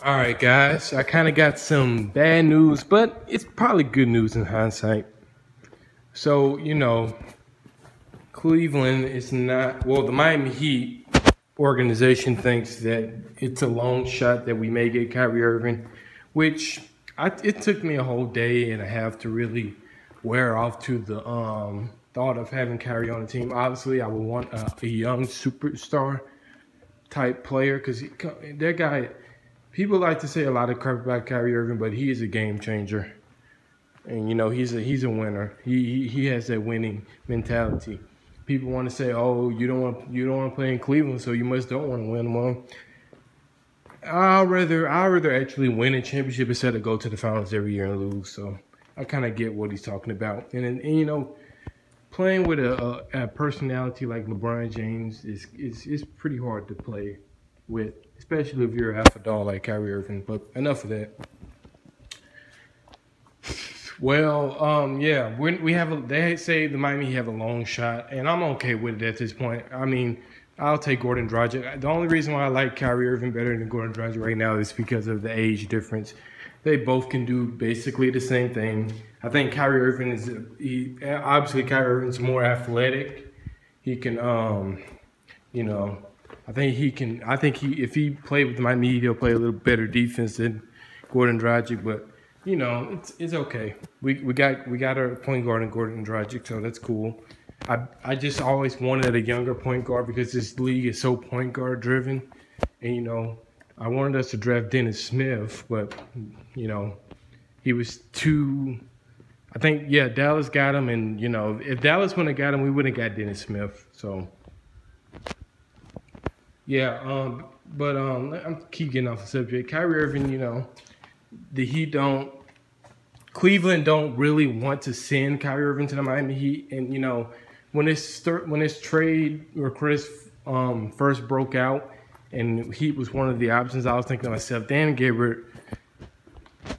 All right, guys. I kind of got some bad news, but it's probably good news in hindsight. So, Cleveland is not, well, the Miami Heat organization thinks that it's a long shot that we may get Kyrie Irving, which it took me a whole day and a half to really wear off to the thought of having Kyrie on the team. Obviously, I would want a young superstar type player because that guy. People like to say a lot of crap about Kyrie Irving, but he is a game changer, and he's a winner. He has that winning mentality. People want to say, "Oh, you don't want to play in Cleveland, so you must don't want to win." Well, I'd rather actually win a championship instead of go to the finals every year and lose. So I kind of get what he's talking about, and playing with a personality like LeBron James is pretty hard to play with, especially if you're half a dog like Kyrie Irving. But enough of that. Well, yeah, they say the Miami have a long shot, and I'm okay with it at this point. I mean, I'll take Gordon Dragic. The only reason why I like Kyrie Irving better than Gordon Dragic right now is because of the age difference. They both can do basically the same thing. I think Kyrie Irving obviously Kyrie Irving's more athletic. He can, if he played with Miami, he'll play a little better defense than Gordon Dragic. But it's okay. We got our point guard in Gordon Dragic, so that's cool. I just always wanted a younger point guard because this league is so point guard driven, and I wanted us to draft Dennis Smith, but he was too. I think Dallas got him, and if Dallas wouldn't have got him, we wouldn't have got Dennis Smith. So. Yeah, I'm keep getting off the subject. Kyrie Irving, Cleveland don't really want to send Kyrie Irving to the Miami Heat, and when this trade request first broke out, and Heat was one of the options, I was thinking to myself, Dan Gilbert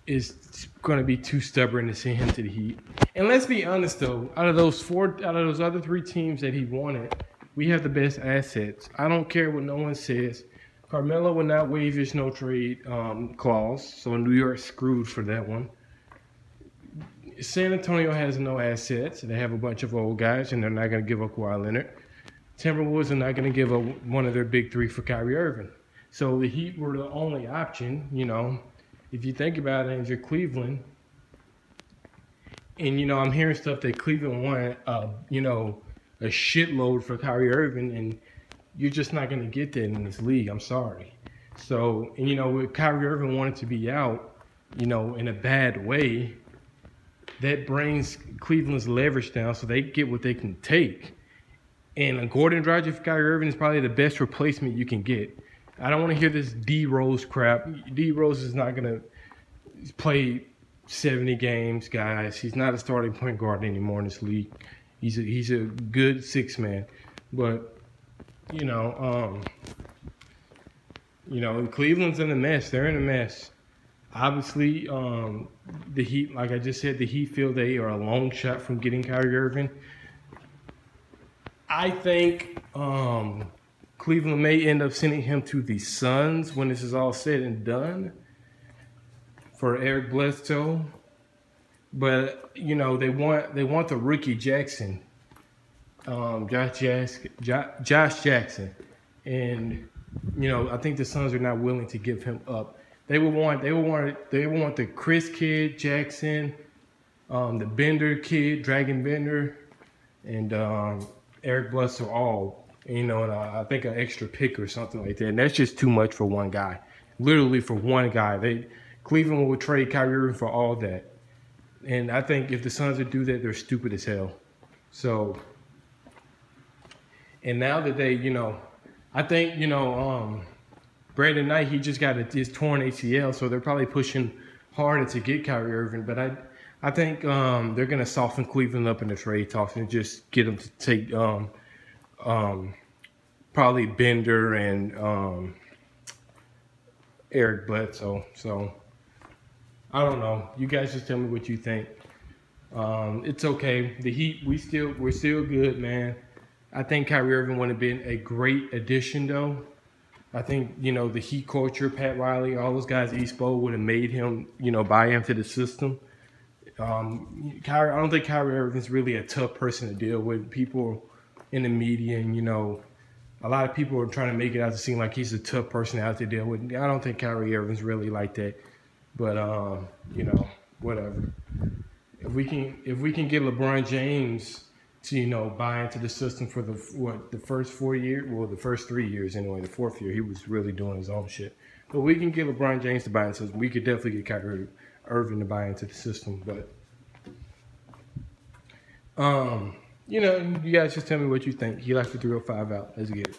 is going to be too stubborn to send him to the Heat. And let's be honest though, out of those other three teams that he wanted, we have the best assets. I don't care what no one says. Carmelo will not waive his no trade clause, so New York's screwed for that one. San Antonio has no assets. They have a bunch of old guys, and they're not going to give up Kawhi Leonard. Timberwolves are not going to give up one of their big three for Kyrie Irving. So the Heat were the only option, If you think about it, as you're Cleveland, and, I'm hearing stuff that Cleveland wanted, a shitload for Kyrie Irving, and you're just not going to get that in this league. I'm sorry. So, with Kyrie Irving wanting to be out, in a bad way, that brings Cleveland's leverage down so they get what they can take. And a Gordon Dragic for Kyrie Irving is probably the best replacement you can get. I don't want to hear this D Rose crap. D Rose is not going to play 70 games, guys. He's not a starting point guard anymore in this league. He's a good six man, but Cleveland's in a mess. They're in a mess. Obviously, the Heat, like I just said, the Heat feel they are a long shot from getting Kyrie Irving. I think Cleveland may end up sending him to the Suns when this is all said and done for Eric Bledsoe. But they want the rookie Jackson, Josh Jackson, and I think the Suns are not willing to give him up. They want the Chris kid Jackson, the Bender kid, Dragon Bender, and Eric Bledsoe all. And I think an extra pick or something like that. And that's just too much for one guy. Literally for one guy, Cleveland will trade Kyrie Irving for all that. And I think if the Suns would do that, they're stupid as hell. So, and now that they, I think, Brandon Knight, he just got his torn ACL, so they're probably pushing harder to get Kyrie Irving. But I think they're going to soften Cleveland up in the trade talks and just get them to take probably Bender and Eric Bledsoe. So, I don't know. You guys just tell me what you think. It's okay. The Heat, we're still good, man. I think Kyrie Irving would have been a great addition, though. I think, you know, the Heat culture, Pat Riley, all those guys, Eastbo would have made him, you know, buy into the system. Kyrie, I don't think Kyrie Irving's really a tough person to deal with. People in the media and, you know, a lot of people are trying to make it out to seem like he's a tough person out to deal with. I don't think Kyrie Irving's really like that. But, you know, whatever. If we can get LeBron James to, you know, buy into the system for the first 4 years, well, the first 3 years anyway. The fourth year, he was really doing his own shit. But we can get LeBron James to buy into the system. We could definitely get Kyrie Irving to buy into the system. But, you know, you guys just tell me what you think. He left the 305 out. Let's get it.